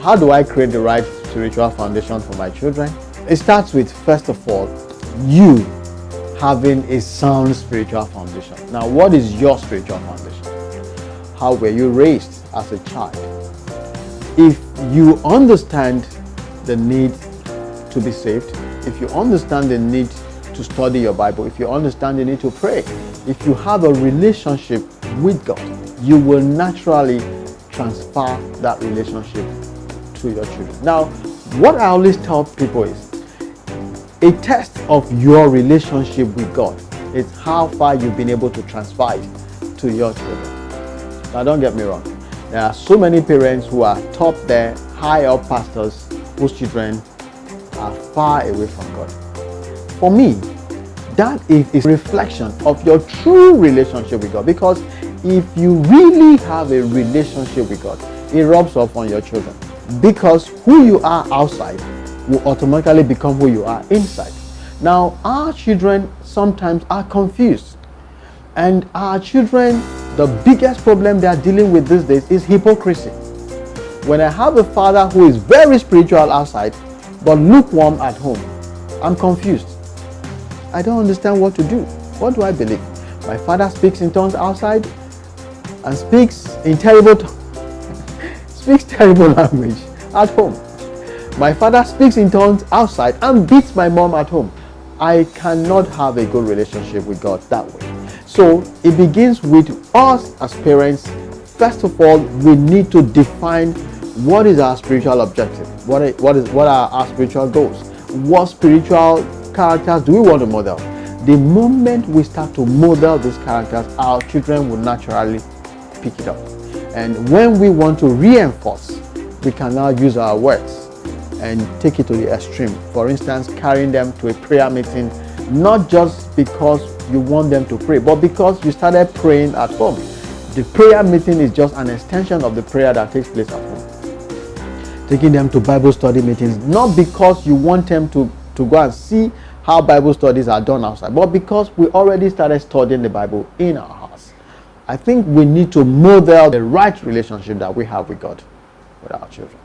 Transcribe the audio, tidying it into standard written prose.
how do I create the right spiritual foundation for my children? It starts with, first of all, you having a sound spiritual foundation. Now, what is your spiritual foundation? How were you raised as a child? If you understand the need to be saved, if you understand the need to study your Bible, if you understand the need to pray, if you have a relationship with God, you will naturally transfer that relationship to your children. Now, what I always tell people is, a test of your relationship with God is how far you've been able to transfer it to your children. Now, don't get me wrong. There are so many parents who are top there, high up pastors, whose children are far away from God. For me, that is a reflection of your true relationship with God. Because if you really have a relationship with God, it rubs off on your children. Because who you are outside will automatically become who you are inside. Now, our children sometimes are confused. And our children, the biggest problem they are dealing with these days is hypocrisy. When I have a father who is very spiritual outside, but lukewarm at home, I'm confused. I don't understand what to do. What do I believe? My father speaks in tongues outside and speaks in terrible language at home. My father speaks in tongues outside and beats my mom at home. I cannot have a good relationship with God that way. So it begins with us as parents. First of all, we need to define what is our spiritual objective. What are our spiritual goals? What spiritual characters do we want to model? The moment we start to model these characters, our children will naturally pick it up. And when we want to reinforce, we can now use our words and take it to the extreme. For instance, carrying them to a prayer meeting, not just because you want them to pray, but because you started praying at home. The prayer meeting is just an extension of the prayer that takes place at home. Taking them to Bible study meetings, not because you want them to go and see how Bible studies are done outside, but because we already started studying the Bible in our house. I think we need to model the right relationship that we have with God, with our children.